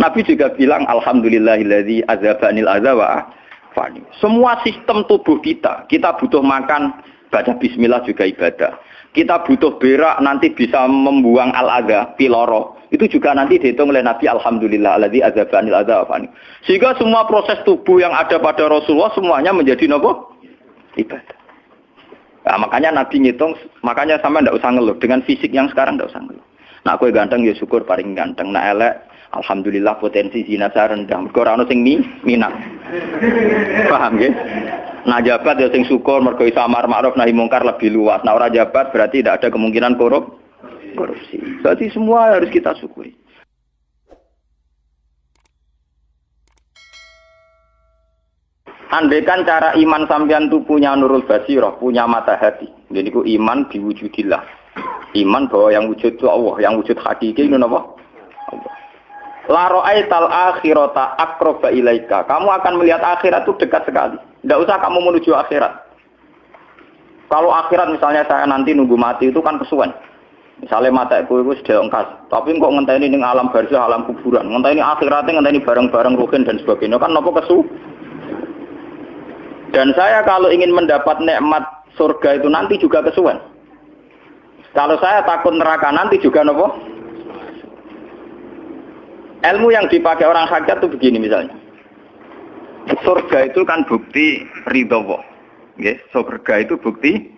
Nabi juga bilang alhamdulillahilladzi azhabanil adza wa afani. Semua sistem tubuh kita butuh makan, baca bismillah juga ibadah. Kita butuh berak nanti bisa membuang al-adza, piloro. Itu juga nanti dihitung oleh Nabi alhamdulillahilladzi azhabanil adza wa afani. Sehingga semua proses tubuh yang ada pada Rasulullah semuanya menjadi nopo? Ibadah. Nah, makanya Nabi ngitung, makanya sama ndak usah ngeluh dengan fisik yang sekarang ndak usah ngeluh. Nak kowe ganteng ya syukur paling ganteng, nak elek alhamdulillah potensi zina rendah. Mergo ora ono sing minat. Paham nggih? Nah jabat ya sing syukur mergo iso amar ma'ruf nahi mungkar lebih luas. Nah ora jabat berarti tidak ada kemungkinan korupsi. Berarti semua harus kita syukuri. Andaikan cara iman sampean itu punya nurul basirah, punya mata hati. Jadi ku iman diwujudillah. Iman bahwa yang wujud itu Allah, yang wujud hakiki itu apa? Allah. La ra'aital akhirata aqraba ilaika. Kamu akan melihat akhirat itu dekat sekali. Tidak usah kamu menuju akhirat. Kalau akhirat misalnya saya nanti nunggu mati itu kan kesuwen. Misalnya mataku itu sudah engkas, tapi kok ngenteni ning alam barzah, alam kuburan. Ngenteni akhiratnya, ngenteni barang-barang ruhin dan sebagainya. Kan napa kesu? Dan saya kalau ingin mendapat nikmat surga itu nanti juga kesuwen. Kalau saya takut neraka nanti juga nopo. Ilmu yang dipakai orang hakikat itu begini misalnya. Surga itu kan bukti ridha Allah. Nggih, surga itu bukti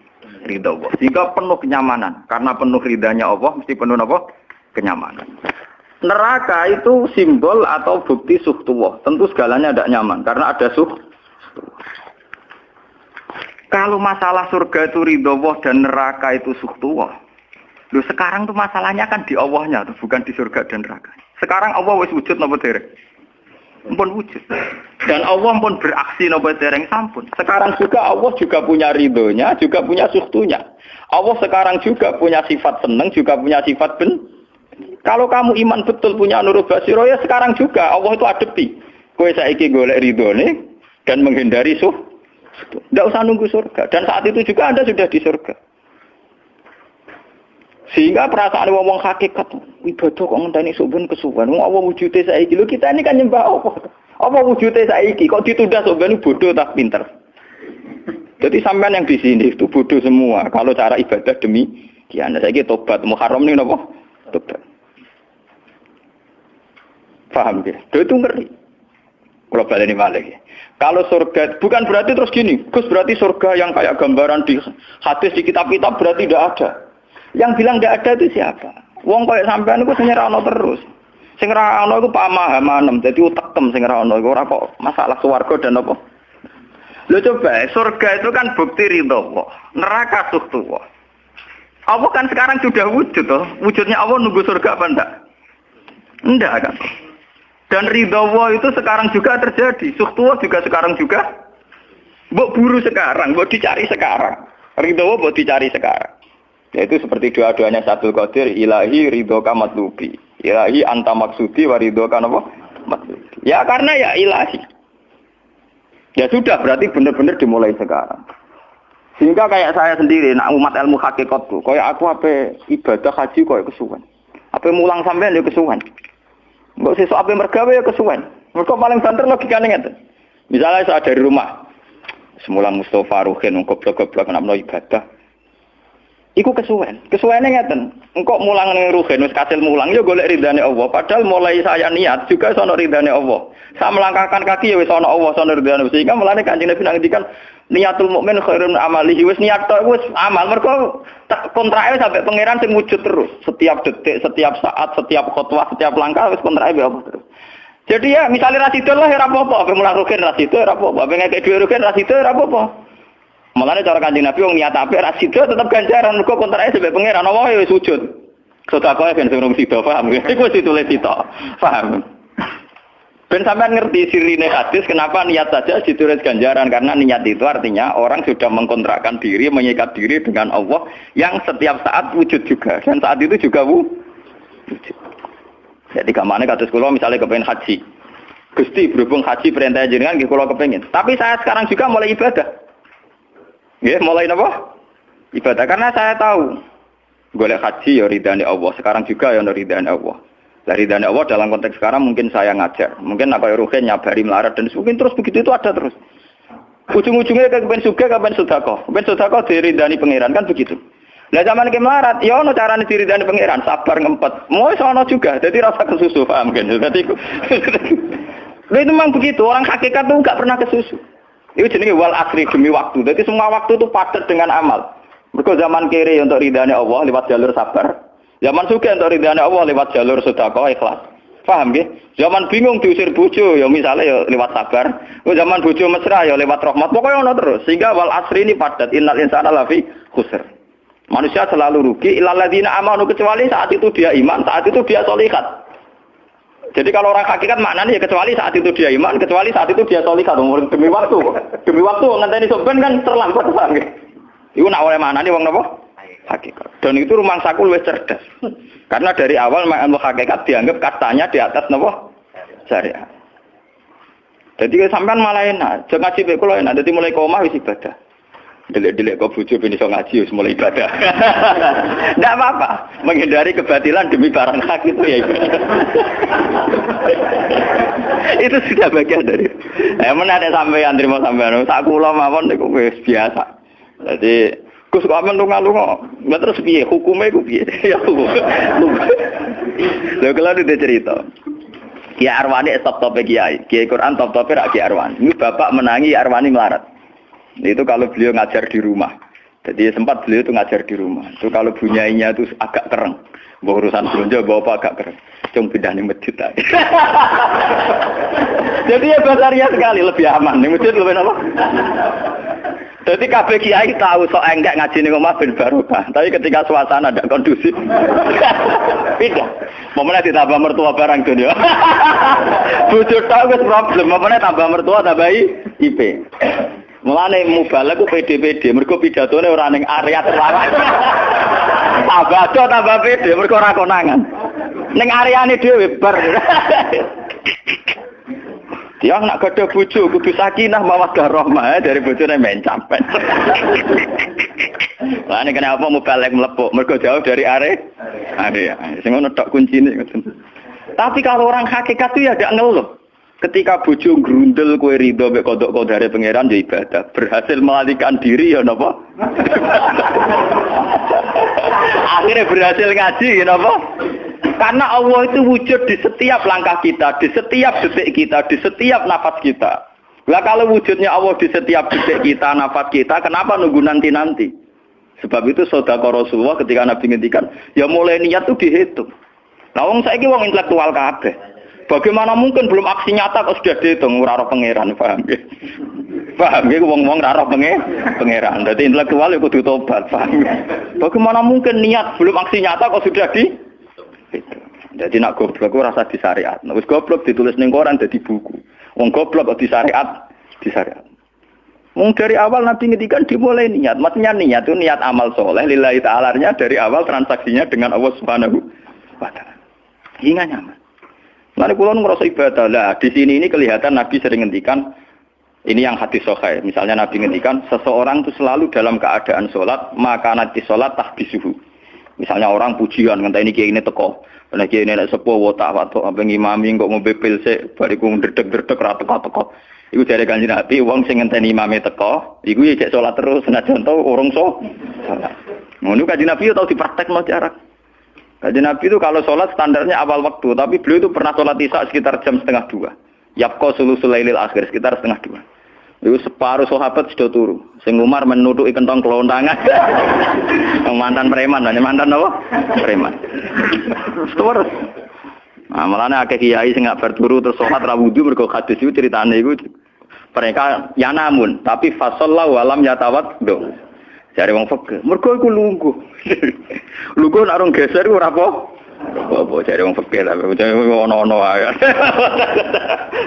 ridha Allah. Sehingga penuh kenyamanan. Karena penuh ridhanya Allah mesti penuh nopo? Kenyamanan. Neraka itu simbol atau bukti suhtullah. Tentu segalanya tidak nyaman karena ada Kalau masalah surga itu ridho Allah dan neraka itu suhtullah. Loh sekarang tuh masalahnya kan di Allahnya tuh, bukan di surga dan neraka. Sekarang Allah wis wujud napa dereng? Ampun wujud. Dan Allah pun beraksi napa dereng sampun. Sekarang juga Allah juga punya ridhonya, juga punya suhtunya. Allah sekarang juga punya sifat seneng, juga punya sifat Kalau kamu iman betul punya nurul basirah ya sekarang juga Allah itu adepi. Kowe saiki golek ridhone dan menghindari tidak usah nunggu surga. Dan saat itu juga Anda sudah di surga. Sehingga perasaan wong hakikat ibadah kok ngenteni suben kesuwen. Wong Allah wujude saiki. Lho kita ini kan nyembah apa? Apa wujude saiki kok ditunda suben bodoh tak pinter. Jadi sampean yang di sini itu bodoh semua. Kalau cara ibadah demikian. Saiki tobat Muharram nih napa? Tobat. Paham ya? Itu ngeri. Kalau baleni malih. Kalau surga, bukan berarti terus gini, Gus berarti surga yang kayak gambaran di hadis di kitab-kitab berarti tidak ada. Yang bilang tidak ada itu siapa? Wong kayak sampean itu sing ora ono terus. Sing ora ono iku pamahaman, dadi utekem sing ora ono iku ora kok masalah swarga dan apa. Lho coba, surga itu kan bukti ridho Allah, neraka suhtullah. Allah kan sekarang sudah wujud toh. Wujudnya Allah nunggu surga apa enggak? Enggak kan? Dan ridha Allah itu sekarang juga terjadi. Suhtullah juga sekarang juga. Mbok buru sekarang, mbok dicari sekarang. Ridha Allah mbok dicari sekarang. Yaitu seperti doa-doanya Satul Qadir, ilahi ridhoka matlubi. Ilahi anta maksudi wa ridhoka napa? Matlubi. Ya karena ya ilahi. Ya sudah berarti benar-benar dimulai sekarang. Sehingga kayak saya sendiri, nak umat ilmu hakikatku, kayak aku apa ibadah haji kayak kesuwen. Apa mulang sampean ya kesuwen. Mbok sesuk ape mergawe ya kesuwen. Mergo paling banter logikane ngeten. Misalnya saya dari rumah. Semula Mustofa Ruhin goblok-goblok nek menawa ibadah. Iku kesuwen. Kesuwene ngeten. Engkok mulang ning Ruhin wis kasil mulang ya golek ridane Allah. Padahal mulai saya niat juga sono ridane Allah. Saya melangkahkan kaki ya wis ana Allah sono ridane. Sehingga mulane Kanjeng Nabi ngendikan niatul mukmin khairun amalihi. Wis niat tok wis amal. Mergo kontrake sampai pangeran sing wujud terus. Setiap detik, setiap saat, setiap khotwah, setiap langkah wis kontrake apa terus. Jadi ya misalnya rasidul lah ya ora apa-apa, ape mulang Ruhin rasidul ora apa-apa, ape ngekek dhuwit Ruhin rasidul ora apa-apa. Mulane cara Kanjeng Nabi wong niat apik rasidul tetep ganjaran mergo kontrake sampai pangeran Allah wis wujud. Sedekah ben sing rung sida paham. Iku wis ditulis sita. Paham. Ben sampean ngerti sirine hadis kenapa niat saja ditulis ganjaran karena niat itu artinya orang sudah mengkontrakkan diri, mengikat diri dengan Allah yang setiap saat wujud juga dan saat itu juga wujud. Jadi kamane kados kula misalnya kepengin haji. Gusti berhubung haji perintah jenengan nggih kula kepengin. Tapi saya sekarang juga mulai ibadah. Nggih, mulai napa? Ibadah karena saya tahu golek haji ya ridane Allah. Sekarang juga ya ridane Allah. Dari dana Allah dalam konteks sekarang mungkin saya ngajar, mungkin apa Ruhin nyabari melarat dan mungkin terus begitu itu ada terus. Ujung-ujungnya kepen suga, kepen sodako diridani pangeran kan begitu. Lah zaman ke melarat, ya ono carane diridani pangeran, sabar ngempet. Mau sono juga, jadi rasa kesusu paham kan? Jadi itu memang begitu, orang hakikat tuh enggak pernah kesusu. Itu jenenge wal asri demi waktu. Jadi semua waktu itu padat dengan amal. Mergo zaman kiri untuk ridane Allah lewat jalur sabar. Zaman suka untuk ridhane Allah lewat jalur sedekah ikhlas. Paham nggih? Zaman bingung diusir bojo ya misalnya ya lewat sabar. Zaman bojo mesra ya lewat rahmat. Pokoknya ono terus. Sehingga wal asri ini padat innal insana lafi khusr. Manusia selalu rugi illal ladzina amanu kecuali saat itu dia iman, saat itu dia sholihat. Jadi kalau orang hakikat maknanya ya kecuali saat itu dia iman, kecuali saat itu dia sholihat. Demi waktu. Demi waktu ngenteni soben kan terlambat paham nggih? Iku nak oleh maknane wong napa? Hakikat. Dan itu rumah saku lebih cerdas. Karena dari awal ilmu hakikat dianggap katanya di atas nopo syariat. Jadi sampean malah enak. Jangan ngaji kalau enak. Jadi mulai koma wis ibadah. Delik-delik kok bojo ben iso ngaji wis mulai ibadah. Enggak apa-apa. Menghindari kebatilan demi barang hak itu ya ibadah. Itu sudah bagian dari. Menarik sampean terima sampean. Sak kula mawon niku wis biasa. Jadi Gus kok mentung-alung kok. Terus piye hukume iku piye? Ya hukum. Lha kalau ada cerita. Kiai Arwani top-tope kiai. Kiai Quran top-tope rak Kiai Arwani. Ini bapak menangi Arwani melarat. Itu kalau beliau ngajar di rumah. Jadi sempat beliau itu ngajar di rumah. Itu kalau bunyainya itu agak kereng. Bawa urusan belanja bawa apa agak kereng. Cuma pindah nih masjid tadi. Jadi ya basaria sekali lebih aman. Nih masjid lebih apa? Jadi kabeh kiai tahu sok enggak ngaji ning omah ben barokah. Tapi ketika suasana tidak kondusif, pindah. Momennya ditambah mertua barang dunia. Bojo tahu wis problem, momennya tambah mertua tambah IP. Mulane mubalek ku PD-PD, mergo pidatone ora ning area terlarang. Tambah PD, mergo ora konangan. Ning areane dhewe bar. Dia nak gadah bojo kudu sakinah mawaddah rahmah dari bojone mencapet. Lah nek kenapa mubalek mlepuk mergo jauh dari area. Sing ngono tok kuncine ngoten. Tapi kalau orang hakikat itu ya ndak ngeluh. Ketika bojo grundel kowe ridho mek kodok-kodare pangeran ya ibadah. Berhasil melalikan diri ya napa? Akhirnya berhasil ngaji ya napa? Karena Allah itu wujud di setiap langkah kita, di setiap detik kita, di setiap nafas kita. Lah kalau wujudnya Allah di setiap detik kita, nafas kita, kenapa nunggu nanti-nanti? Sebab itu sedekah Rasulullah ketika Nabi ngendikan, ya mulai niat itu dihitung. Lah wong saiki wong intelektual kabeh. Bagaimana mungkin belum aksi nyata kok sudah dihitung ora roh pangeran, paham nggih? Paham nggih wong-wong ora roh pangeran. Dadi intelektual ya kudu tobat, paham. Bagaimana mungkin niat belum aksi nyata kok sudah dihitung? Jadi nak goblok rasa di syariat. Nah, wis goblok ditulis ning koran dadi buku. Wong goblok kok di syariat. Wong dari awal Nabi ngendikan dimulai niat. Maksudnya niat itu niat amal soleh lillahi ta'ala-nya dari awal transaksinya dengan Allah Subhanahu wa taala. Hingga nyaman. Mari kula ngrasa ibadah. Lah di sini ini kelihatan Nabi sering ngendikan ini yang hadis sahih. Misalnya Nabi ngendikan seseorang itu selalu dalam keadaan salat, maka nanti salat tahbisuhu. Misalnya orang pujian ngenteni kiai ini teko. Nek kiai ini nek sepuh watak watuk apa ngimami kok ngombe pil sik bariku ndredeg-ndredeg ra teko-teko. Iku jare Kanjeng Nabi wong sing ngenteni imame teko, iku ya cek salat terus senajan to urung salat. Ngono Kanjeng Nabi tau dipraktekno jarak. Kanjeng Nabi itu kalau salat standarnya awal waktu, tapi beliau itu pernah salat Isya sekitar jam 1:30. Yaqqa sulusul lailil akhir sekitar 1:30. Iku separuh sahabat sudah turu. Sing Umar menutuki kentong kelontangan. Mantan preman, mantan apa? Preman. Terus. Nah, malane akeh kiai sing gak berturu terus salat ra wudu mergo hadis iku critane iku mereka ya namun tapi fasallahu alam yatawad do. Jare wong fikih, mergo iku lungguh. Lungguh nek orang geser iku ora apa jare wong fikih lah ono-ono ae.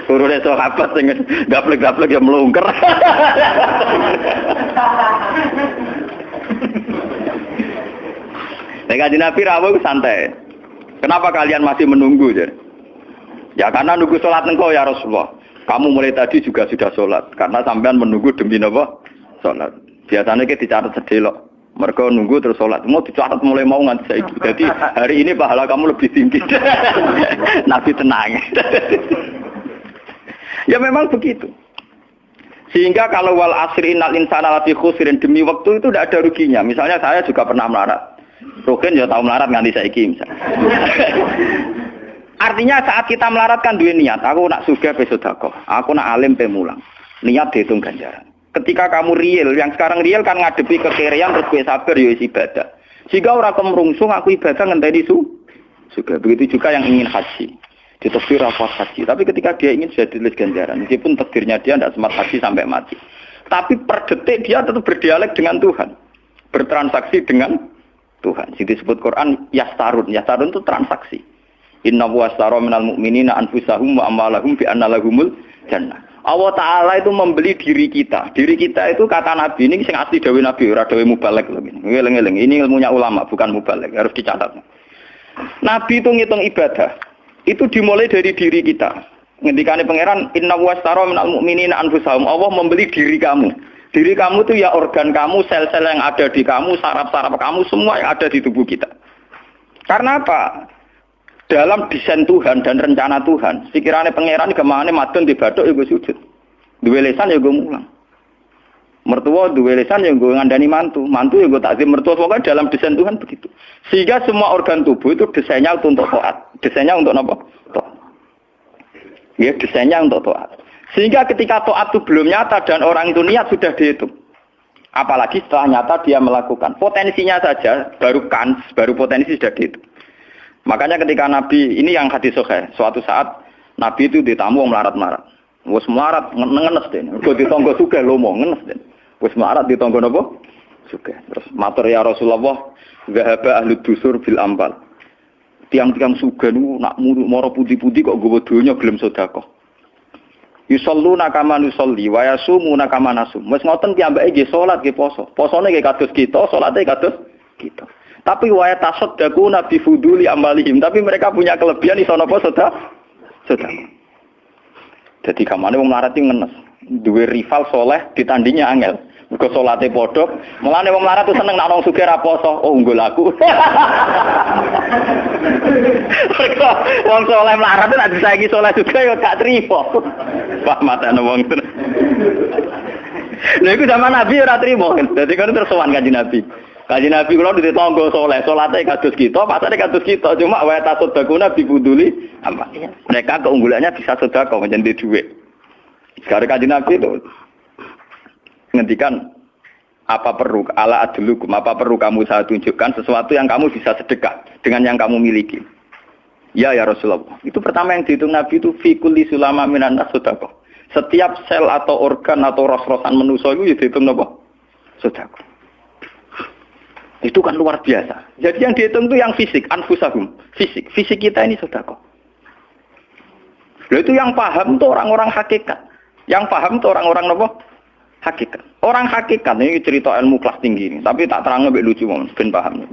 Urune sahabat sing gaplek-gaplek ya mlungker. Nek Kanjeng Nabi rawuh santai. Kenapa kalian masih menunggu? Ya karena nunggu sholat engkau ya Rasulullah. Kamu mulai tadi juga sudah sholat. Karena sampean menunggu demi apa? Sholat. Biasanya kita dicatat sedelok. Mereka nunggu terus sholat. Mau dicatat mulai mau nganti saiki. Jadi hari ini pahala kamu lebih tinggi. Nabi tenang. Ya memang begitu. Sehingga kalau wal asri innal insana lafi khusrin, demi waktu itu tidak ada ruginya. Misalnya saya juga pernah melarat. Rugen ya tahu melarat nganti saiki misalnya. Artinya saat kita melarat kan duwe niat, aku nak sugih pe sedekah, aku nak alim pe mulang. Niat dihitung ganjaran. Ketika kamu real, yang sekarang real kan ngadepi kekerean terus kowe sabar ya ibadah. Jika ora kemrungsung aku ibadah ngenteni juga. Begitu juga yang ingin haji. Ditakdir apa haji, tapi ketika dia ingin sudah ditulis ganjaran, meskipun takdirnya dia tidak sempat haji sampai mati. Tapi per detik dia tetap berdialek dengan Tuhan. Bertransaksi dengan Tuhan. Jadi disebut Quran yastarun. Yastarun itu transaksi. Inna washtara minal mu'minina anfusahum wa amwalahum bi anna lahumul jannah. Allah Ta'ala itu membeli diri kita. Diri kita itu kata Nabi ini sing asli dawuh Nabi, ora dawuh mubalek lho ngene. Ngeling-eling, ini ilmunya ulama bukan mubalek, harus dicatat. Nabi itu ngitung ibadah. Itu dimulai dari diri kita. Ngendikane pangeran inna washtara minal mu'minina anfusahum. Allah membeli diri kamu. Diri kamu itu ya organ kamu, sel-sel yang ada di kamu, saraf-saraf kamu, semua yang ada di tubuh kita. Karena apa? Dalam desain Tuhan dan rencana Tuhan, sekiranya pangeran kemana madun di batuk ya gue sujud, dua lesan ya gue mulang, mertua dua lesan ya gue ngandani mantu ya gue takzim mertua. Pokoknya dalam desain Tuhan begitu. Sehingga semua organ tubuh itu desainnya untuk taat, desainnya untuk apa? Taat. Ya desainnya untuk taat. Sehingga ketika taat itu belum nyata dan orang itu niat sudah dihitung. Apalagi setelah nyata dia melakukan, potensinya saja baru potensi sudah dihitung. Makanya ketika Nabi, ini yang hadis sahih, suatu saat Nabi itu ditamu melarat-melarat. Wes melarat ngenes deh. Kok ditonggo sugih lomo ngenes deh. Wes melarat ditonggo napa? Sugih. Terus matur ya Rasulullah, zahaba ahli dusur bil ambal. Tiang-tiang sugih niku nak moro putih-putih kok nggawa donya gelem sedekah. Yusalluna kama nusolli wa yasumuna kama nasum. Wes ngoten piyambake nggih salat nggih poso. Posone nggih kados kita, salate kados kita. Tapi wa tasaddaquna bi fuduli amalihim, tapi mereka punya kelebihan iso napa sedekah. Jadi kamane wong melarat iki ngenes, duwe rival soleh ditandingi angel. Mergo salate padha, mulane wong melarat tuh seneng nek wong sugih ra poso, oh unggul aku. Mergo wong soleh melarat nek disaiki soleh juga ya gak trimo. Wah matane wong tenan. Lha iku zaman Nabi ora trimo kan. Dadi kan terus sowan Kanjeng Nabi. Kanjeng Nabi kula ditonggo saleh, salate kados kita, pasane kados kita, cuma wa tasaddaquna bi buduli apa. Mereka keunggulannya bisa sedekah menjadi duit. Sekarang Kanjeng Nabi itu ngendikan apa perlu ala adlukum, apa perlu kamu saya tunjukkan sesuatu yang kamu bisa sedekah dengan yang kamu miliki. Ya Rasulullah. Itu pertama yang dihitung Nabi itu fi kulli sulama minan nas sedekah. Setiap sel atau organ atau ros-rosan manusia itu dihitung napa? Sedekah. Itu kan luar biasa. Jadi yang dihitung itu yang fisik, anfusahum, fisik. Fisik kita ini sedekah. Lalu itu yang paham itu orang-orang hakikat. Yang paham itu orang-orang apa? Hakikat. Orang hakikat ini cerita ilmu kelas tinggi ini, tapi tak terang lebih lucu ben paham.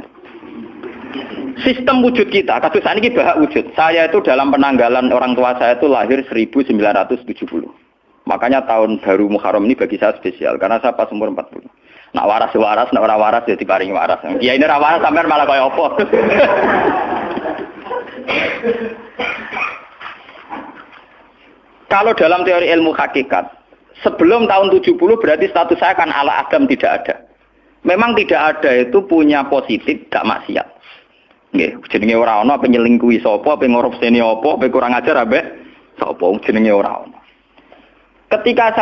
Sistem wujud kita, kados saniki bahak wujud. Saya itu dalam penanggalan orang tua saya itu lahir 1970. Makanya tahun baru Muharram ini bagi saya spesial karena saya pas umur 40. Nak waras, nak ora waras ya diparingi waras. Ya ini ora waras sampean malah kaya apa. Kalau dalam teori ilmu hakikat, sebelum tahun 70 berarti status saya kan ala Adam tidak ada. Memang tidak ada itu punya positif, gak maksiat. Nggih, jenenge ora ana penyelingkuhi sapa, pe ngorupseni apa, pe kurang ajar ambek sapa, jenenge ora ana. Ketika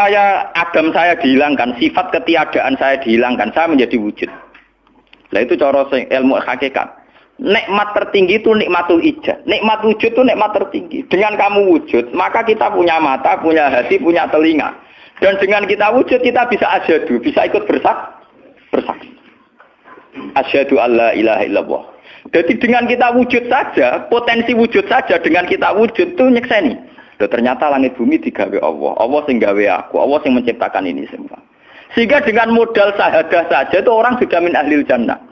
Adam saya dihilangkan, sifat ketiadaan saya dihilangkan, saya menjadi wujud. Nah itu cara ilmu hakikat. Nikmat tertinggi itu nikmatul ijad. Nikmat wujud itu nikmat tertinggi. Dengan kamu wujud, maka kita punya mata, punya hati, punya telinga. Dan dengan kita wujud, kita bisa asyhadu, bisa ikut bersaksi. Asyhadu alla ilaha illallah. Jadi dengan kita wujud saja, potensi wujud saja dengan kita wujud itu nyekseni. Ternyata langit bumi digawe Allah. Allah sing gawe aku, Allah sing menciptakan ini semua. Sehingga dengan modal syahadah saja itu orang sudah min ahlil jannah.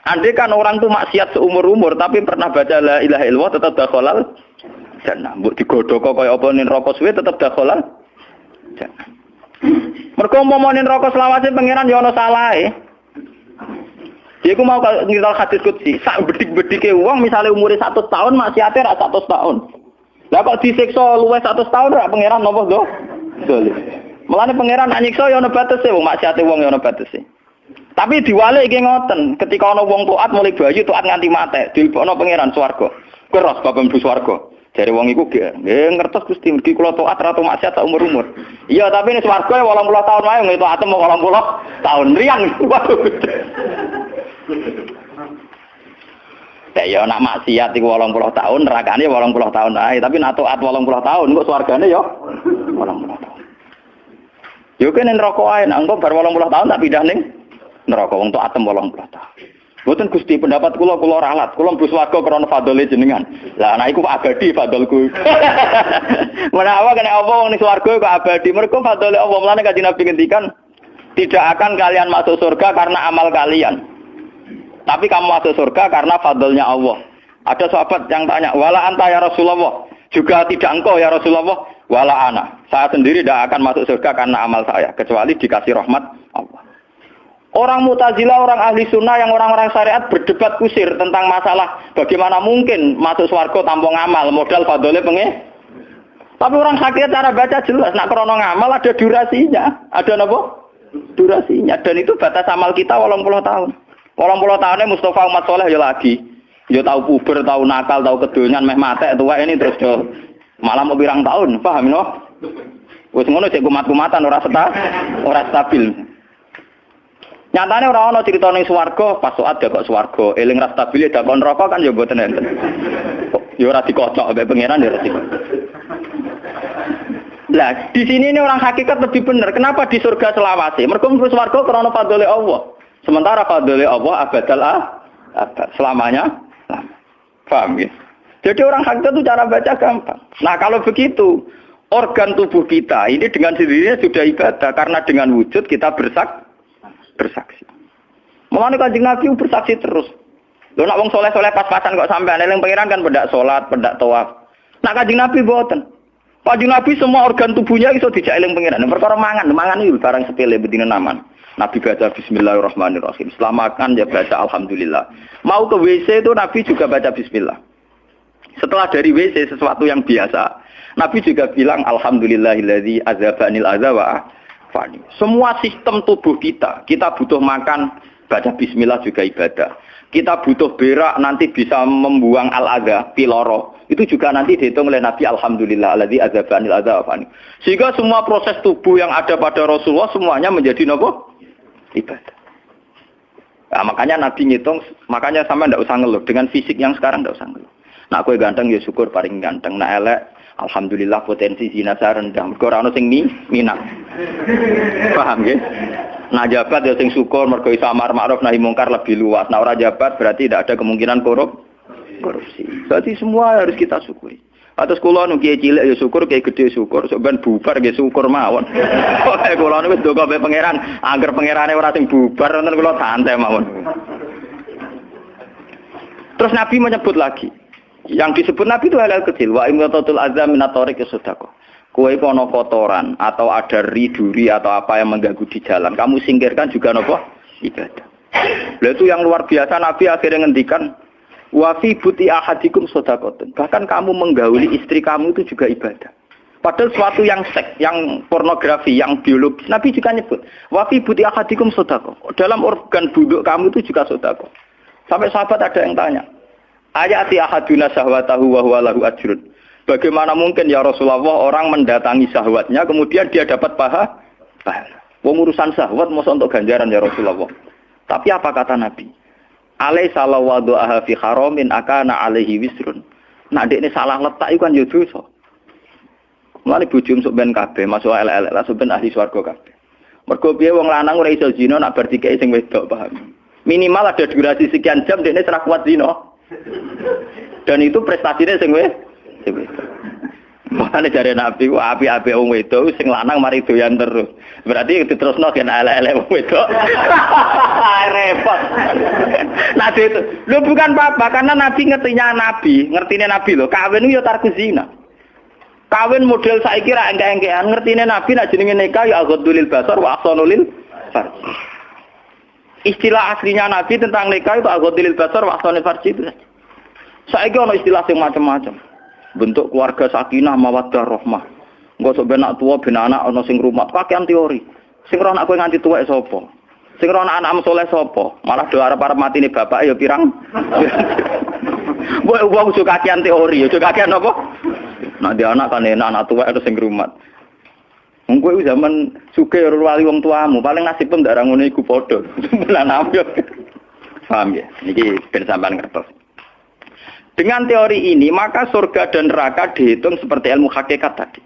Andai kan orang itu maksiat seumur-umur tapi pernah baca la ilaha illallah tetap dakhalal jannah. Mbok digodhok kaya apa ning neraka suwe tetap dakhalal jannah. Mergo momonin neraka selawase pangeran ya ana salahe. Dia ku mau ngiral hadis qudsi, sak bedik-bedike wong misale umure 100 tahun maksiate ra 100 tahun. Lah kok disiksa luwih 100 tahun ra pangeran napa to? Dolim. Mulane pangeran nak nyiksa ya ana batese wong maksiate wong ya ana batese. Tapi diwalik iki ngoten, ketika ana wong taat mulai bayi taat nganti mate, dilebokno pangeran swarga. Keros bapak mlebu swarga. Jare wong iku nggih ngertos Gusti mergi kula taat ra maksiat sak umur-umur. Iya, tapi ning swarga 80 tahun wae ngene taat 80 tahun riang. Ya nak maksiat iku 80 tahun, nerakane 80 tahun ae, tapi nak taat 80 tahun kok swargane ya 80 tahun. Yo kene neraka ae, nak engko bar 80 tahun tak pindah ning neraka wong taat 80 tahun. Mboten Gusti pendapat kula ralat, kula mlebu swarga krana fadhole jenengan. Lah anak iku abadi fadholku. Menawa kena apa wong ning swarga kok abadi, mergo fadhole Allah. Mulane Kanjeng Nabi ngendikan, tidak akan kalian masuk surga karena amal kalian. Tapi kamu masuk surga karena fadlnya Allah. Ada sahabat yang tanya, wala anta ya Rasulullah. Juga tidak engkau ya Rasulullah. Wala ana. Saya sendiri tidak akan masuk surga karena amal saya. Kecuali dikasih rahmat Allah. Orang Mu'tazilah, orang ahli sunnah yang orang-orang syariat berdebat kusir tentang masalah bagaimana mungkin masuk surga tanpa ngamal. Modal fadlnya Tapi orang hakikat cara baca jelas. Nak krono ngamal ada durasinya. Ada apa? Durasinya. Dan itu batas amal kita 80 tahun. 80 tahunnya Mustafa umat soleh ya lagi. Ya tahu puber, tahu nakal, tahu kedonyan, meh mate tua ini terus yo malah mau birang tahun, paham no? Wes ngono cek kumat-kumatan ora stabil. Nyatane ora ana crita ning swarga, pas saat kok swarga, eling ra stabil dak kon neraka kan ya mboten enten. Ya ora dikocok mbek pangeran ya ora dikocok. Lah, di sini ini orang hakikat lebih benar. Kenapa di surga selawase? Mergo mlebu swarga krana fadhole Allah. Sementara fadhole Allah abadal abad selamanya. Paham ya? Jadi orang hakikat itu cara baca gampang. Nah, kalau begitu, organ tubuh kita ini dengan sendirinya sudah ibadah karena dengan wujud kita bersaksi. Mulane Kanjeng Nabi bersaksi terus. Lho nak wong soleh-soleh pas-pasan kok sampean eling pangeran kan pendak salat, pendak tawaf. Nak Kanjeng Nabi mboten. Kanjeng Nabi semua organ tubuhnya iso dijak eling pangeran. Perkara mangan iki barang sepele bedine naman. Nabi baca bismillahirrahmanirrahim. Setelah makan ya baca alhamdulillah. Mau ke WC itu Nabi juga baca bismillah. Setelah dari WC sesuatu yang biasa, Nabi juga bilang alhamdulillahilladzi azhabanil adza wa afani. Semua sistem tubuh kita butuh makan, baca bismillah juga ibadah. Kita butuh berak nanti bisa membuang al-adza, piloro. Itu juga nanti dihitung oleh Nabi alhamdulillahilladzi azhabanil adza wa afani. Sehingga semua proses tubuh yang ada pada Rasulullah semuanya menjadi apa? Ibadah. Nah, makanya Nabi ngitung, makanya sama ndak usah ngeluh dengan fisik yang sekarang ndak usah ngeluh. Nah, kowe ganteng ya syukur paling ganteng. Nah, elek alhamdulillah potensi zina saya rendah. Mergo ora ono sing minat. Paham nggih? Nah, jabat ya sing syukur mergo iso amar ma'ruf nahi mungkar lebih luas. Nah, ora jabat berarti tidak ada kemungkinan korupsi. Berarti semua harus kita syukuri. Atus kula nu kiye cilik ya syukur, kiye gedhe syukur, sok ben bubar nggih syukur mawon. Pokoke kula niku wis ndonga mbek pangeran, angger pangerane ora sing bubar wonten kula santai mawon. Terus Nabi menyebut lagi. Yang disebut Nabi itu hal-hal kecil. Wa imatatul azam min at-tariq sedekah. Kowe kono kotoran atau ada riduri atau apa yang mengganggu di jalan, kamu singkirkan juga napa? Ibadah. Lah itu yang luar biasa Nabi akhirnya ngendikan wa fi buti ahadikum shadaqatun. Bahkan kamu menggauli istri kamu itu juga ibadah. Padahal suatu yang seks, yang pornografi, yang biologis, Nabi juga nyebut wa fi buti ahadikum shadaqah. Dalam organ buduk kamu itu juga sedekah. Sampai sahabat ada yang tanya, ayati ahaduna syahwatahu wa huwa lahu ajrun. Bagaimana mungkin ya Rasulullah orang mendatangi syahwatnya kemudian dia dapat pahala? Wong urusan syahwat masa untuk ganjaran ya Rasulullah. Tapi apa kata Nabi? Alaysa lawadhu'aha fi haramin akana alaihi wisrun. Nah dekne salah letak iku kan ya dosa. Mulane bojo sok ben kabeh masuk elek-elek lah sok ben ahli swarga kabeh. Mergo piye wong lanang ora iso zina nak bar dikeki sing wedok, paham. Minimal ada durasi sekian jam dekne ora kuat zina. Dan itu prestasinya sing wedok. Makane jare Nabi ku api-api wong wedok sing lanang mari doyan terus. Berarti diterusno gen elek-elek wong wedok. Repot. Nah itu, lu bukan apa-apa karena Nabi ngertine Nabi lho, kawin itu ya tarku zina. Kawin model saiki ra engke-engkean, ngertine Nabi nek jenenge nikah ya aghadulil basar wa ahsanulil farj. Istilah aslinya Nabi tentang nikah itu agotilil basar wa ahsanil farji itu saja. Saiki ono istilah sing macam-macam. Bentuk keluarga sakinah mawaddah rahmah. Engko sok ben anak tuwa ben anak ana sing rumat, kakean teori. Sing ora anak kowe nganti tuwek sapa? Sing ora anak soleh sapa? Malah do arep-arep matine bapak ya pirang. Wong suka kakean teori, yo kakean apa? Nah dia anak kan enak anak tuwek itu sing rumat. Wong kowe zaman sugih wali wong tuamu, paling nasib pun ndak ra ngono iku padha. Lan ambyok. Paham ya? Niki ben sampean ngertos. Dengan teori ini, maka surga dan neraka dihitung seperti ilmu hakikat tadi.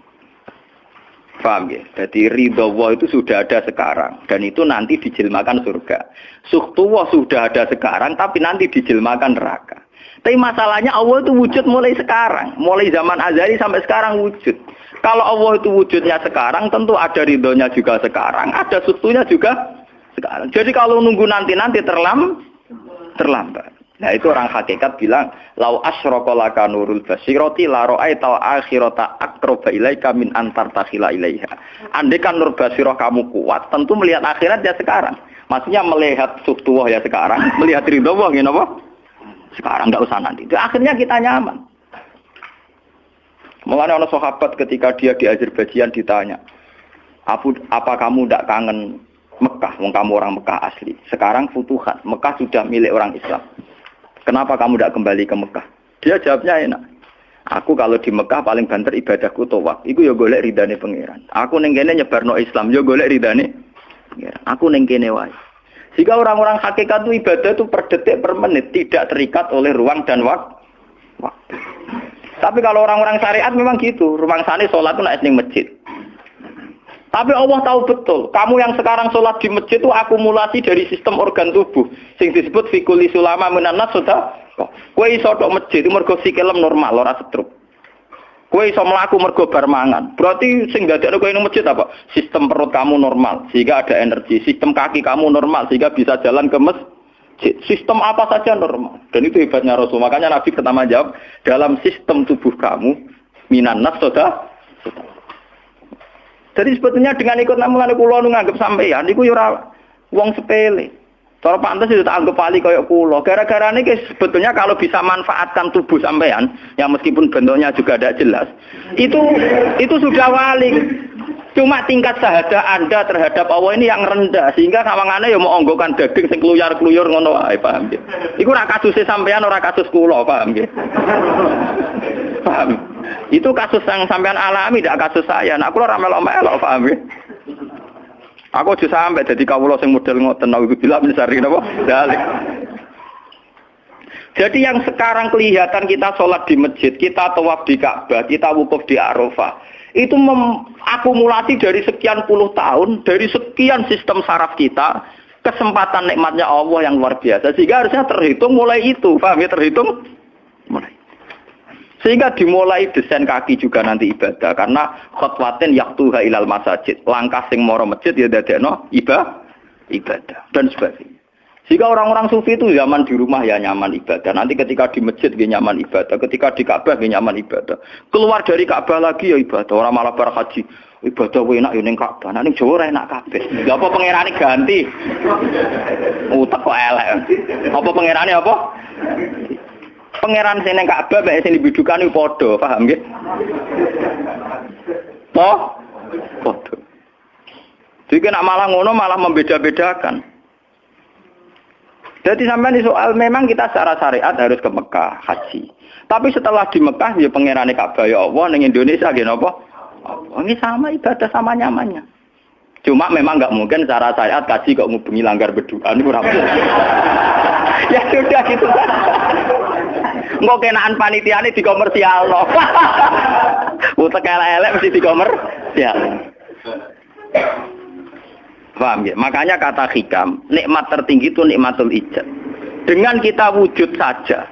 Paham ya? Jadi ridho Allah itu sudah ada sekarang. Dan itu nanti dijelmakan surga. Suhtullah sudah ada sekarang, tapi nanti dijelmakan neraka. Tapi masalahnya Allah itu wujud mulai sekarang. Mulai zaman azali sampai sekarang wujud. Kalau Allah itu wujudnya sekarang, tentu ada ridhonya juga sekarang. Ada suhtunya juga sekarang. Jadi kalau nunggu nanti-nanti terlambat. Nah itu orang hakikat bilang, lau asyraka laka nurul basirati la ra'aita akhirata aqraba ilaika min antar takhila ilaiha. Andai kan nur basirah kamu kuat, tentu melihat akhirat ya sekarang. Maksudnya melihat suhtuwah ya sekarang, melihat ridho Allah ya apa? Sekarang enggak usah nanti. Itu akhirnya kita nyaman. Mulanya orang sahabat ketika dia di Azerbaijan ditanya, apa kamu tidak kangen Mekah? Wong kamu orang Mekah asli. Sekarang futuhat, Mekah sudah milik orang Islam. Kenapa kamu tidak kembali ke Mekah? Dia jawabnya enak. Aku kalau di Mekah paling banter ibadahku tawaf. Iku ya golek ridane pangeran. Aku ning kene nyebarno Islam, ya golek ridane pangeran. Aku ning kene wae. Jika orang-orang hakikat itu ibadah itu per detik per menit, tidak terikat oleh ruang dan waktu. Tapi kalau orang-orang syariat memang gitu. Rumangsane salat itu nek ning masjid. Tapi Allah tahu betul, kamu yang sekarang sholat di masjid itu akumulasi dari sistem organ tubuh. Sing disebut fikuli sulama minanas sudah. Kue iso tok masjid itu mergo sikilem normal, ora stroke. Kue iso mlaku mergo bar mangan. Berarti sing dadekno kowe ning masjid apa? Sistem perut kamu normal, sehingga ada energi. Sistem kaki kamu normal, sehingga bisa jalan ke masjid. Sistem apa saja normal. Dan itu hebatnya Rasul. Makanya Nabi pertama jawab, dalam sistem tubuh kamu minanas sudah. Jadi sebetulnya dengan ikut namungan kula nu nganggep sampeyan niku ya ora wong sepele. Cara pantes itu tak anggap wali kaya kula. Gara-gara niki sebetulnya kalau bisa manfaatkan tubuh sampeyan yang meskipun bentuknya juga tidak jelas, itu sudah wali. Cuma tingkat syahadah Anda terhadap Allah ini yang rendah sehingga sawangane ya mau onggokan daging sing kluyar-kluyur ngono wae, paham nggih. Iku ora kasuse sampeyan ora kasus kula, paham nggih. Paham. Itu kasus yang sampean alami, tidak kasus saya. Nah, aku ora melok-melok, paham ya? Aku aja sampai jadi kawula sing model ngoten naudzubillah min syarri napa? Dalik. Jadi yang sekarang kelihatan kita sholat di masjid, kita tawaf di Ka'bah, kita wukuf di Arafah, itu akumulasi dari sekian puluh tahun, dari sekian sistem saraf kita, kesempatan nikmatnya Allah yang luar biasa. Sehingga harusnya terhitung mulai itu, paham ya? Terhitung mulai. Sehingga dimulai desain kaki juga nanti ibadah karena khotwatin yaktuha ilal masajid, langkah sing moro masjid ya dadekno ibadah dan sebagainya. Sehingga orang-orang sufi itu zaman di rumah ya nyaman ibadah, nanti ketika di masjid dia nyaman ibadah, ketika di Ka'bah dia nyaman ibadah, keluar dari Ka'bah lagi ya ibadah. Orang malah bar haji ibadah enak yo ning Ka'bah, ning Jawa ora enak kabeh. Lha apa pangerane ganti? Utek kok elek. Apa pangerane apa? Pangeran sing ning Ka'bah mek sing dibidukan iku padha, paham nggih? Padha. Jadi nek malah ngono malah membeda-bedakan. Jadi sampai di soal memang kita secara syariat harus ke Mekah haji. Tapi setelah di Mekah ya pangerane Ka'bah ya Allah ning Indonesia nggih napa? Ini sama ibadah sama nyamannya. Cuma memang enggak mungkin secara syariat haji kok ngubungi langgar berdua niku ora. Ya sudah gitu. Engko kenaan panitiane dikomersialno. Utek elek mesti dikomersial. Paham ya? Makanya kata hikam, nikmat tertinggi itu nikmatul ijad. Dengan kita wujud saja.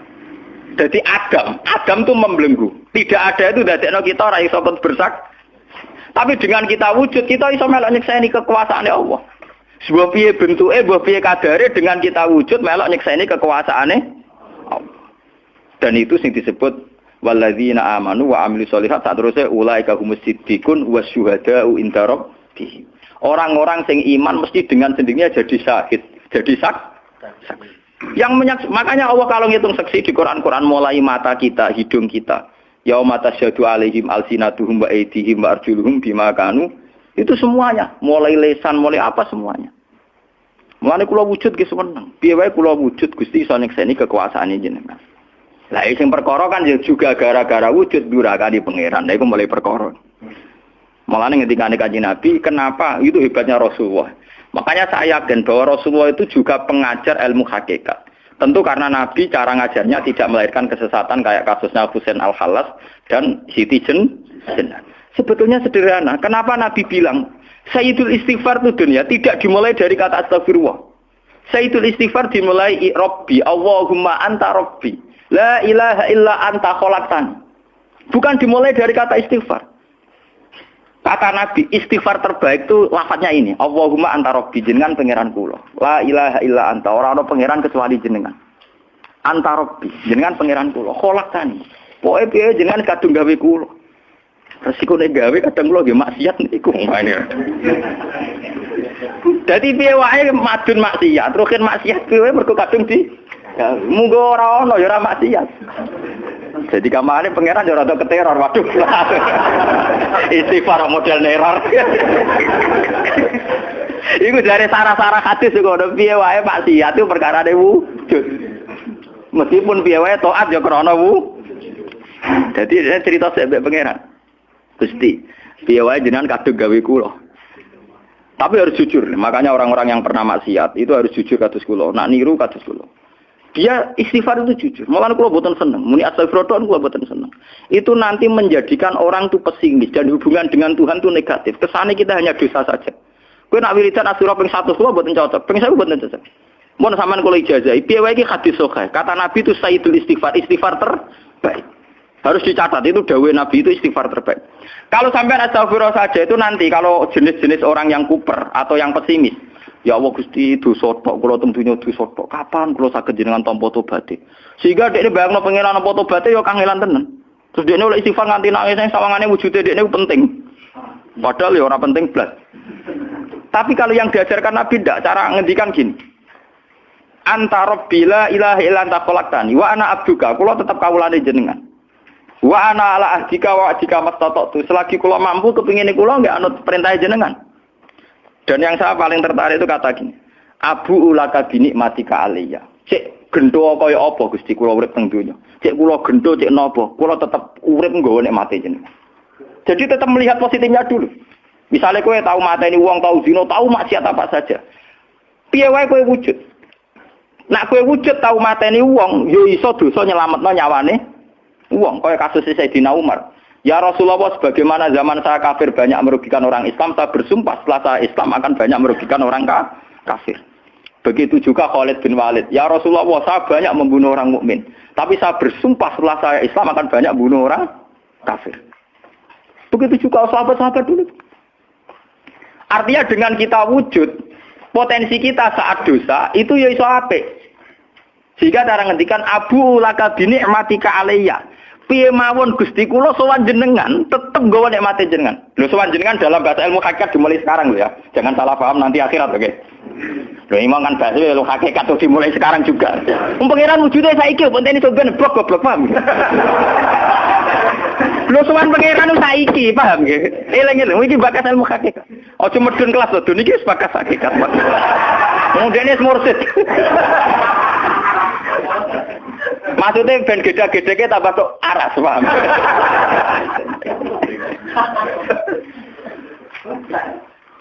Jadi Adam itu membelenggu. Tidak ada itu dadekno kita ora iso bersak. Tapi dengan kita wujud, kita iso melok nyekseni kekuasaane Allah. Sebuah piye bentuke, sebuah piye kadare dengan kita wujud melok nyekseni kekuasaane Allah. Dan itu sing disebut walladzina amanu wa amilus sholihat saterusé ulaika humus siddiqun wasyuhada'u inda rabbihim. Orang-orang sing iman mesti dengan sendirinya jadi syahid Jadi saksi. Makanya Allah kalau ngitung saksi di Quran mulai mata kita, hidung kita. Yauma tasyhadu alaihim alsinatuhum wa aydihim wa arjuluhum bima kanu. Itu semuanya, mulai lesan, mulai apa semuanya. Mulane kula wujud ge seneng. Piye wae kula wujud Gusti iso nekseni kekuasaane jenengan. Lah sing perkara kan juga gara-gara wujud durakane pangeran. Lha iku mulai perkara. Mulane ngendikane Kanjeng Nabi, kenapa itu hebatnya Rasulullah. Makanya saya yakin bahwa Rasulullah itu juga pengajar ilmu hakikat. Tentu karena Nabi cara ngajarnya tidak melahirkan kesesatan kayak kasusnya Husain Al-Khallas dan Siti Jenar. Sebetulnya sederhana. Kenapa Nabi bilang Sayyidul Istighfar itu dunia tidak dimulai dari kata astagfirullah. Sayyidul Istighfar dimulai Rabbi, Allahumma anta Rabbi. La ilaha illa anta khalaqtani. Bukan dimulai dari kata istighfar. Kata Nabi, istighfar terbaik itu lafadznya ini. Allahumma anta Rabbi, jenengan pangeran kula. La ilaha illa anta, ora ana pangeran kecuali jenengan. Anta Rabbi, jenengan pangeran kula. Khalaqtani. Pokoke piye jenengan kadung gawe kula. Resiko nek gawe kadang kula nggih maksiat niku. Dadi piye wae madun maksiat, rukin maksiat piye mergo kadung di munggo ora ana ya ora maksiat. Jadi kamane pangeran yo rada keteror, waduh. Istighfar model neror. Iku dari sarah-sarah hadis kok ono piye wae maksiat itu perkarane wujud. Meskipun piye wae taat yo krana Jadi cerita sebab pangeran. Gusti, piye wae jenengan kadung gawe kula. Tapi harus jujur. Makanya orang-orang yang pernah maksiat itu harus jujur kados kula. Nak niru kados kula. Dia istighfar itu jujur. Malah kula boten seneng. Muni astagfirullah kula boten seneng. Itu nanti menjadikan orang itu pesimis dan hubungan dengan Tuhan itu negatif. Kesane kita hanya dosa saja. Kowe nak wiridan asura ping 100 kula boten cocok. Ping 1000 boten cocok. Mun sampean kula ijazah, piye wae iki hadis sahih. Kata Nabi itu sayyidul istighfar, istighfar terbaik. Harus dicatat itu dawuh Nabi itu istighfar terbaik. Kalau sampean astagfirullah saja itu nanti kalau jenis-jenis orang yang kuper atau yang pesimis. Ya Allah Gusti dosa tok kula tembunya dosa tok. Kapan kula saged jenengan tampa tobaté? Sehingga dekne bayangno pangeran nampa tobaté ya kangelan tenan. Terus dekne oleh istighfar nganti nangis sing sawangane wujude dekne penting. Padahal ya ora penting blas. Tapi kalau yang diajarkan Nabi ndak, cara ngendikan gini. Anta Rabbi la ilaha illa anta khalaqtani wa ana abduka. Kula tetep kawulane jenengan. Wa ana ala ahdika wa ahdika mastata'tu. Selagi kula mampu kepingine kula nggak anut perintah jenengan. Dan yang saya paling tertarik itu kata gini. Abu ulaka binikmatika aliyya. Cek gendo kaya apa Gusti kula urip teng donya. Cek kula gendo cek napa, kula tetep urip nggawa nikmate jenengan. Jadi tetap melihat positifnya dulu. Misalnya kowe tahu mateni wong, tahu zina, tahu maksiat apa saja. Piye wae kowe wujud. Nak kowe wujud tahu mateni wong, yo iso dosa nyelametno nyawane wong, kaya kasus Sayyidina Umar. Ya Rasulullah, sebagaimana zaman saya kafir banyak merugikan orang Islam, saya bersumpah setelah saya Islam akan banyak merugikan orang kafir. Begitu juga Khalid bin Walid. Ya Rasulullah, saya banyak membunuh orang mukmin, tapi saya bersumpah setelah saya Islam akan banyak bunuh orang kafir. Begitu juga sahabat-sahabat dulu. Artinya dengan kita wujud, potensi kita saat dosa itu ya iso apik. Sehingga cara ngendikan Abu laka binikmatika alayya. Piye mawon Gusti kula sowan jenengan tetep nggawa nikmate jenengan. Lho sowan jenengan dalam bahasa ilmu hakikat dimulai sekarang lho ya. Jangan salah paham nanti akhirat oke. Lho imang kan bahasa ilmu hakikat tuh dimulai sekarang juga. Pangeran wujude saiki pontene sampeyan blok paham. Lho sowan pangeran saiki paham nggih. Eling-eling iki bakas ilmu hakikat. Aja medun kelas lho niki wis bakas hakikat. Mudene mursid. Maksudnya ben gede-gedeke tambah tok aras, paham?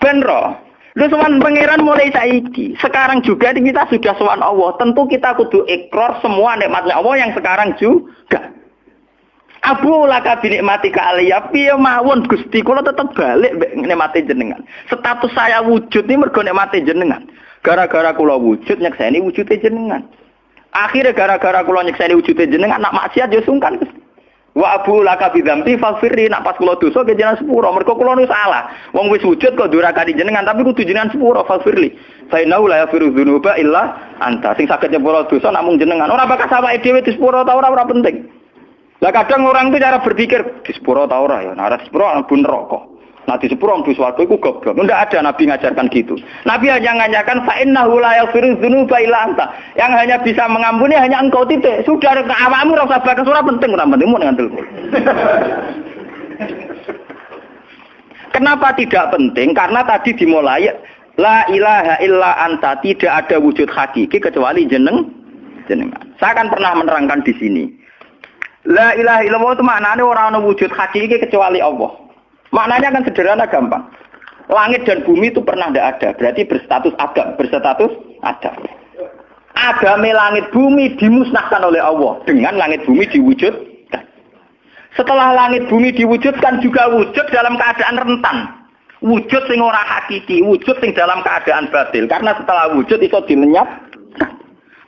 Ben roh. Lu sowan pangeran mulai saiki. Sekarang juga kita sudah sowan Allah. Tentu kita kudu ikrar semua nikmatnya Allah yang sekarang juga. Abu laka binikmatika aliyya. Piye mawon Gusti kula tetep balik nikmate jenengan. Status saya wujud ini mergo nikmate jenengan. Gara-gara kula wujud nyekseni wujude jenengan. Akhirnya gara-gara kula nyekseni wujude jenengan nak maksiat yo sungkan Gusti. Wa abu laka bidzambi faghfirli, nak pas kula dosa ke jenengan sepuro mergo kula nu salah. Wong wis wujud kok durakani jenengan tapi kudu jenengan sepuro faghfirli. Fa innahu la yaghfiru dzunuba illa anta. Sing saged nyepuro dosa namung jenengan. Ora bakal awake dhewe di sepuro ta ora penting. Lah kadang orang itu cara berpikir di sepuro ta ora ya, nek sepuro mlebu neraka. Nanti sepuro mlebu swarga iku goblok. Ndak ada nabi ngajarkan gitu. Nabi hanya ngajarkan fa innahu la yaghfiru dzunuba illa anta. Yang hanya bisa mengampuni hanya engkau titik. Sudah awakmu ora usah bakas ora penting ora penting mun ngandel. Kenapa tidak penting? Karena tadi dimulai la ilaha illa anta, tidak ada wujud hakiki kecuali jenengan. Saya akan pernah menerangkan di sini. La ilaha illallah itu maknanya orang ana wujud hakiki kecuali Allah. Maknanya kan sederhana gampang. Langit dan bumi itu pernah tidak ada, berarti berstatus adam. Agame langit bumi dimusnahkan oleh Allah dengan langit bumi diwujudkan. Setelah langit bumi diwujudkan juga wujud dalam keadaan rentan. Wujud sing ora hakiki, wujud sing dalam keadaan batil. Karena setelah wujud iso dilenyap.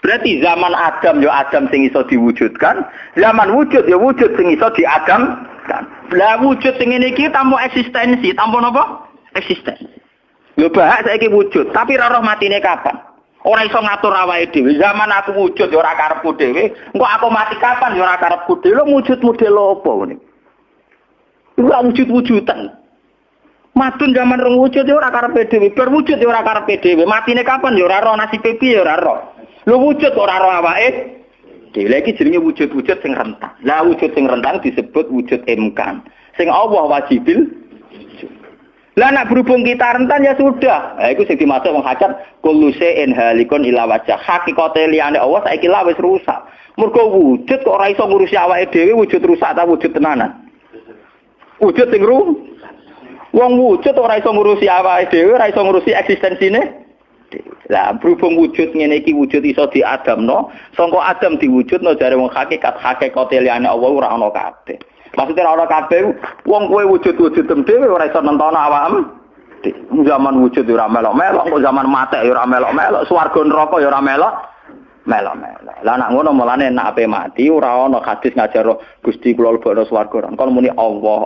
Berarti zaman Adam ya Adam sing iso diwujudkan, zaman wujud ya wujud sing iso diadamkan. Lah wujud sing ngene iki tanpa eksistensi, tanpa napa? Eksistensi. Lho bahak saiki wujud, tapi ora roh matine kapan? Ora iso ngatur awake dhewe. Zaman aku wujud ya ora karepku dhewe, engko aku mati kapan ya ora karepku dhewe. Lho wujud model apa ngene? Ora wujud-wujudan. Madun zaman rong wujud ya ora karepe dhewe, berwujud ya ora karepe dhewe. Matine kapan ya ora roh, nasibe piye ya ora roh. Lho wujud ora roh awake. Dhewe iki jenenge wujud-wujud sing rentang. Lah wujud sing rentang disebut wujud imkan. Sing Allah wajibil. Lah nek berhubung kita rentan ya sudah. Lah iku sing dimaksud wong hajat kullu shay'in halikun ila wajh. Hakikate liyane Allah saiki lah wis rusak. Mergo wujud kok ora iso ngurusi awake dhewe wujud rusak ta wujud tenanan. Wujud sing wong wujud ora iso ngurusi awake dhewe, ora iso ngurusi eksistensine. Lah berhubung wujud ngene iki wujud iso diadamno, sangka Adam diwujudno jare wong hakikate liyane Allah ora ana kabeh. Maksudnya ora ana kabeh wong kowe wujud-wujud dhewe ora iso nentono awakmu. Zaman wujud ora melok-melok, kok zaman mate ora melok-melok, swarga neraka ya ora melok-melok. Lah nek ngono mulane nek ape mati ora ana hadis ngajar Gusti kula lebokno swarga. Kon muni Allah.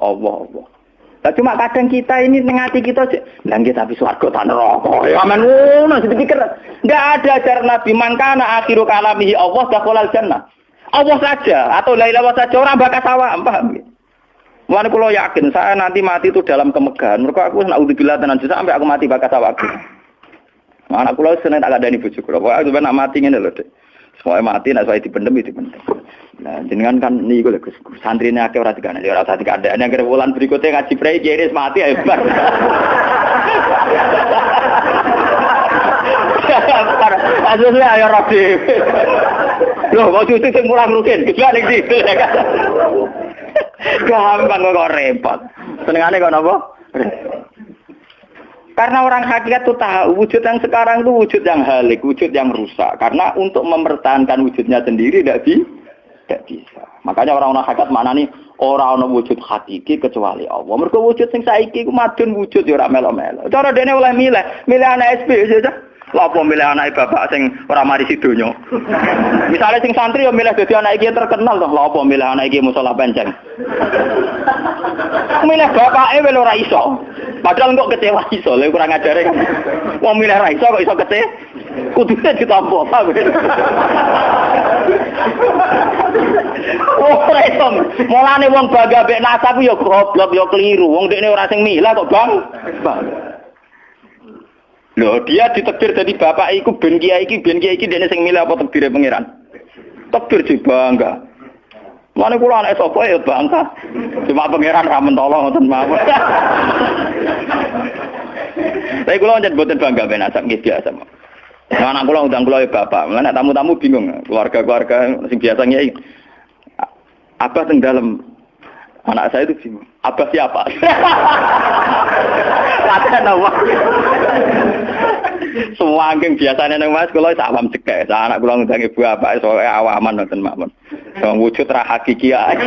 Lah cuma kadang kita ini ngati kita lah nggih tapi swarga ta neraka. Ya men ngono dipikir. Enggak ada ajaran Nabi mangkana akhiru kalamihi Allah dakhalal jannah. Allah saja atau la ilaha saja orang bakas awak, paham nggih? Mulane kula yakin saya nanti mati itu dalam kemegahan. Mergo aku naudzubillah tenan sampai aku mati bakas awakku. Anak kula seneng tak kandhani bojo kula. Pokoke sampeyan nak mati ngene lho, Dik. Soale mati nek saya dipendem. Nah, jenengan kan niku lho Gus. Santrine akeh ora dikandani, ora usah dikandani. Nek wulan berikutnya ngaji prei kiris mati hebat. Asline ayo ora dhewe. Loh, kok cucu sing kurang rugen, gila ning situ. Gampang kok repot. Senengane kok napa? Karena orang hakikat itu tahu wujud yang sekarang itu wujud yang halik, wujud yang rusak. Karena untuk mempertahankan wujudnya sendiri tidak bisa. Makanya orang-orang hakikat mana nih orang-orang wujud hakiki kecuali Allah. Mereka wujud sing saiki ku madun wujud ya ora melo-melo. Cara dene oleh milih anak SB saja. Lha apa milih anak bapak sing ora mari sidonya. Misalnya sing santri ya milih dadi anak iki terkenal toh. Lha apa milih anak iki musala penceng. Milih bapake wel ora iso. Padahal kok kecewa iso, lha kurang ajare kan. Wong milih ra iso kok iso kecewa. Kudune ditampa apa. Ora iso. Mulane wong bangga mek nasab ya goblok ya keliru. Wong dekne ora sing milah kok, Bang. Loh, dia ditakdir dari bapak iku ben kiai iki dene sing milih apa takdire pangeran. Takdir sih bangga. Mane kula anak sapa ya bangga. Cuma pangeran ra mentolo ngoten mawon. Tapi kula njen boten bangga ben asap nggih biasa. Nah, anak kula undang kula ya bapak. Lah tamu-tamu bingung, keluarga-keluarga sing biasa nyai. Abah teng dalem. Anak saya itu bingung. Abah siapa? Kata nama. Semua angking biasanya nang Mas kula awam cekek. Anak kula ngundang ibu bapak soalnya awaman nonton mawon. Wong wujud ra hakiki ae.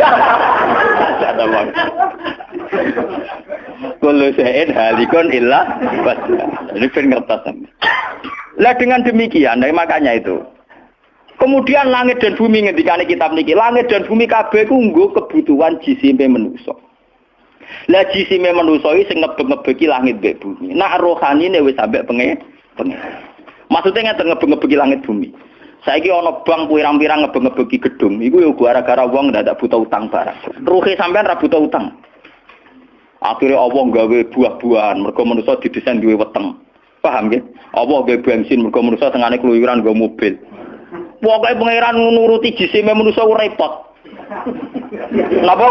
Kullu shay'in halikun illa wajhah. Ini ben ngertos. Lah dengan demikian, makanya itu. Kemudian langit dan bumi ngendikane kitab niki, langit dan bumi kabeh ku nggo kebutuhan jisime manusa. Lah jisime manusa iki sing ngebeg-ngebegi langit mbek bumi. Nak rohanine wis sampe pengen. Maksudnya ngeten ngebeg-ngebegi langit bumi. Saiki ana bank pirang-pirang ngebeg-ngebegi gedung, iku yo gara-gara wong ndak buta utang barang. Ruhe sampean ra buta utang. Akhirnya Allah gawe buah-buahan, mergo manusa didesain duwe weteng. Paham nggih? Allah gawe bensin, mergo manusa tengane keluyuran nggo mobil. Pokoke pangeran nuruti jisime manusa repot. Napa?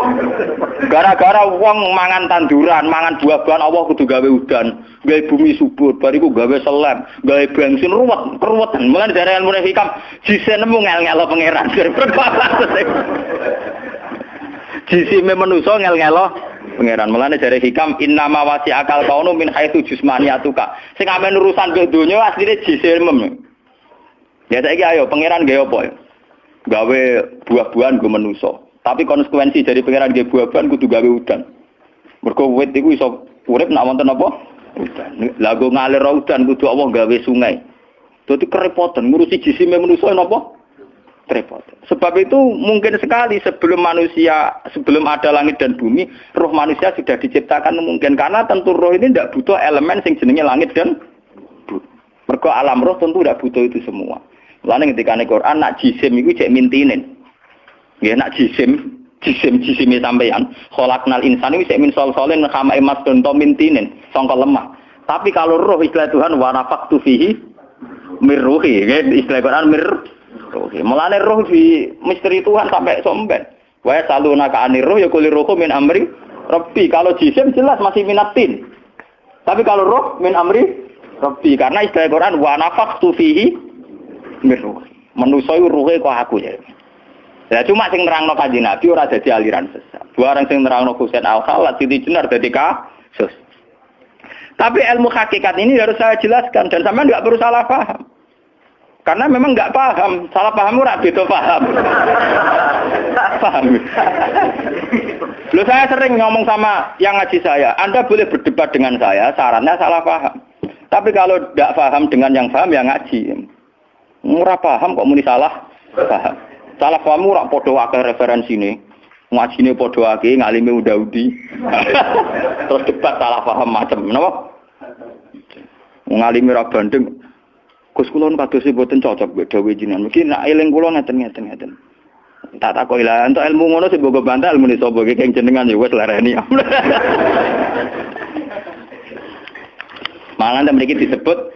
Gara-gara wong mangan tanduran, mangan buah-buahan Allah kudu gawe udan, gawe bumi subur, bariku gawe selam, gawe bensin ruwetan. Mulane dari ilmu hikam jise nemu ngel-ngelo pangeran. Jisime manusa ngel-ngelo pangeran. Mulane dari hikam innama wasi akal kaunu min haitsu jismaniyatuka. Sing amen urusan ke donya asline jise mem. Ya saiki ayo pangeran gawe apa ya? Gawe buah-buahan go manusa. Tapi konsekuensi dari pangeran gawe buah-buahan kudu gawe udan. Mergo wit iku iso urip nek wonten apa? Udan. Lah go ngalir udan kudu Allah gawe sungai. Dadi kerepotan ngurusi jisime manusa napa? Repot. Sebab itu mungkin sekali sebelum ada langit dan bumi, roh manusia sudah diciptakan mungkin karena tentu roh ini tidak butuh elemen sing jenenge langit dan bumi. Mergo alam roh tentu tidak butuh itu semua. Mulane ketika ning Quran nak jisim iku cek mintinen. Nggih nak jisim sampeyan. Khalaqnal insana iku cek min solsolin kama emas donto mintinen, sangka lemah. Tapi kalau roh istilah Tuhan wa nafaqtu fihi mirruhi, istilah Quran mirruhi. Mulane roh di misteri Tuhan sampai somben. Wa saluna ka anir roh ya kulir roh min amri rabbi. Kalau jisim jelas masih minatin. Tapi kalau roh min amri rabbi karena istilah Quran wa nafaqtu fihi mirruh. Manusa iku ruhe kok aku ya. Ya cuma sing nerangno Kanjeng Nabi ora dadi aliran sesat. Barang sing nerangno Husain Al-Khalat dadi jenar dadi kasus. Tapi ilmu hakikat ini harus saya jelaskan dan sampean enggak perlu salah paham. Karena memang enggak paham, salah paham ora beda paham. Paham. Loh saya sering ngomong sama yang ngaji saya, Anda boleh berdebat dengan saya, sarannya salah paham. Tapi kalau tidak paham dengan yang paham ya ngaji. Ora paham kok muni salah paham. Salah paham ora padha akeh referensine. Ngajine padha akeh, ngalime udah-udi. Terus debat salah paham macam napa? Ngalime ra bandeng. Gus kula kados mboten cocok mbek dawuh jenengan. Mungkin nek eling kula ngeten. Tak takoki lah entuk ilmu ngono sing mbok bantah ilmu sapa iki keng jenengan ya wis lereni. Malah mriki disebut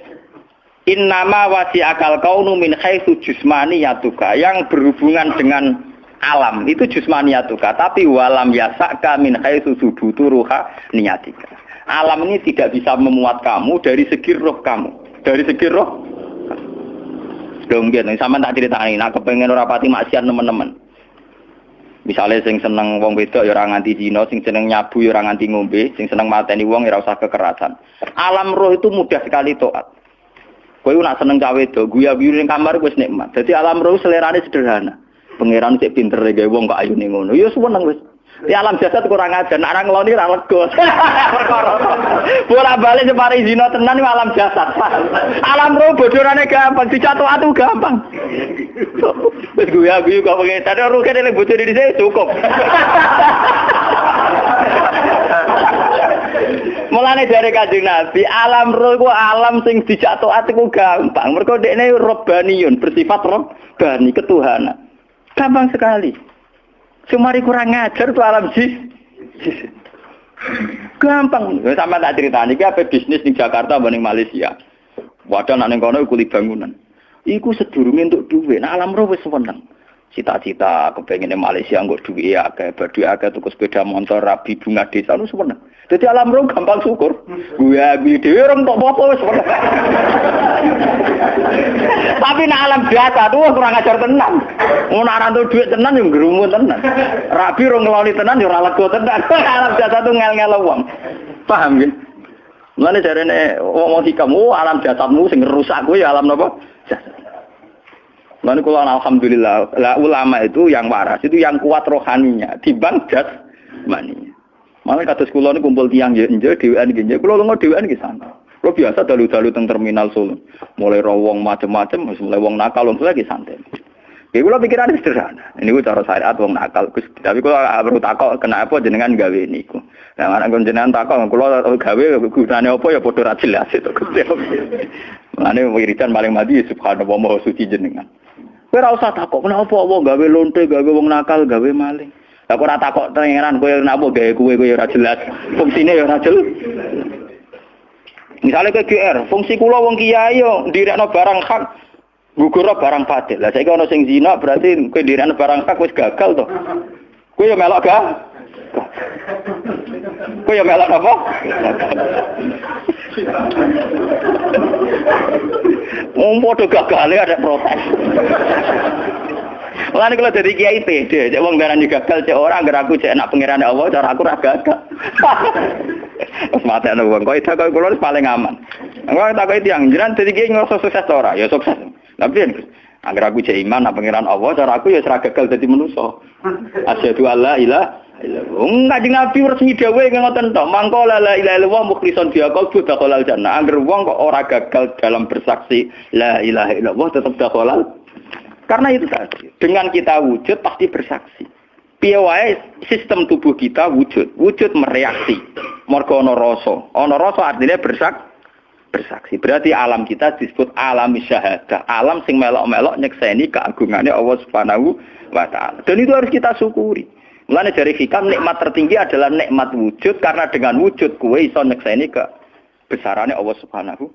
innama wasi akal kaunu min haitsu jismaniyatuka yang berhubungan dengan alam itu jismaniyatuka tapi walam yasaka min haitsu subutu ruha niyatika. Alam ini tidak bisa memuat kamu dari segi roh kamu. Dari segi roh. Dong biyen sampean tak critani nek kepengin ora pati maksiat teman-teman. Misalnya sing seneng wong wedok ya ora nganti zina, sing seneng nyabu ya ora nganti ngombe, sing seneng mateni wong ya ora usah kekerasan. Alam roh itu mudah sekali taat. Kowe nak seneng cawe wedok, guya-guyu ning kamar wis nikmat. Dadi alam roh selerane sederhana. Pangeran sik pinter gawe wong kok ayune ngono. Ya seneng wis. Di alam jasad kurang ajar, nak ora ngloni ora lega. Perkara. Bola-balik separi zina tenan iku alam jasad. Alam roh bodorane gampang, dicatu atu gampang. Wis guya-guyu kok pengen tadi roh kene bocor di sini cukup. Mulane dari Kanjeng Nabi, alam roh ku alam sing dijatuh ati ku gampang. Mergo dekne robbaniyun, bersifat robbani, ketuhanan. Gampang sekali. Cumari kurang ngajar tuh alam gampang. Sama tak ceritani iki ape bisnis di Jakarta banding Malaysia. Wadah nek ning kono kuli bangunan. Iku sedurunge entuk dhuwit. Nah alam roh wis seneng. Cita-cita kepengine Malaysia nggo dhuwit akeh, badhe akeh tuku sepeda motor, rabi bunga desa lu seneng. Dadi alam roh gampang syukur. Gue dhewe ora entuk apa-apa wis seneng. Tapi nek alam biasa tuh kurang ajar tenan. Ngono ora entuk dhuwit tenan yo ngrumu tenan. Rabi ora ngeloni tenan yo ora lega tenan. Alam biasa tuh ngel-ngel wong. Paham nggih? Mulane jarene wong hikamu alam jasadmu sing rusak kuwi alam napa? Jasad. Lalu kalau alhamdulillah ulama itu yang waras itu yang kuat rohaninya dibanding jasmaninya. Malah kados kula niku kumpul tiyang nje dhewean nggih. Kula lunga dhewean nggih santai. Kula biasa dalu-dalu teng terminal Solo. Mulai wong macam-macam, mulai wong nakal wong lagi santai. Nggih kula pikirane sederhana. Niku cara syariat wong nakal. Gus, tapi kula perlu takok kenapa jenengan gawe niku. Lah ana jenengan takok kula gawe gunane apa ya padha ra jelas itu Gusti. Mane wiridan paling mati subhanallah maha suci jenengan. Kowe ora usah takok kenapa Allah gawe lonte, gawe wong nakal, gawe maling. Lah kok ora takok pangeran kowe napa gawe kowe ora jelas. Fungsine ya ora jelas. Misalnya ke GR, fungsi kula wong kiai yo ndirekno barang hak, gugurno barang batil. Lah saiki ana sing zina berarti kowe ndirekno barang hak wis gagal to. Kowe yo melok gak? Kowe yo melok apa? Padha gagale ada protes. Mulane kalau dari kiai pede, cek wong darani gagal cek ora anggar aku cek nak pangeran Allah cara aku ora gagal. Wes matene wong kok itu kula paling aman. Engko tak kok tiyang jenengan dadi kiai ngrasa sukses ora? Ya sukses. Tapi anggar aku cek iman nak pangeran Allah cara aku ya ora gagal dadi manusa. Asyhadu alla ilaha illallah. Kanjeng Nabi resmi dawuh ngoten tok. Mangko la ilaha illallah mukhlishon biha qalbu dakhalal jannah. Angger wong kok ora gagal dalam bersaksi la ilaha illallah tetap dakhalal. Karena itu tadi, dengan kita wujud pasti bersaksi. Piye wae sistem tubuh kita wujud mereaksi. Mergo ana rasa. Ana rasa artinya bersaksi. Berarti alam kita disebut alam syahadah. Alam sing melok-melok nyekseni keagungane Allah Subhanahu wa taala. Dan itu harus kita syukuri. Mulane dari hikam nikmat tertinggi adalah nikmat wujud karena dengan wujud kowe iso nyekseni kebesarannya Allah Subhanahu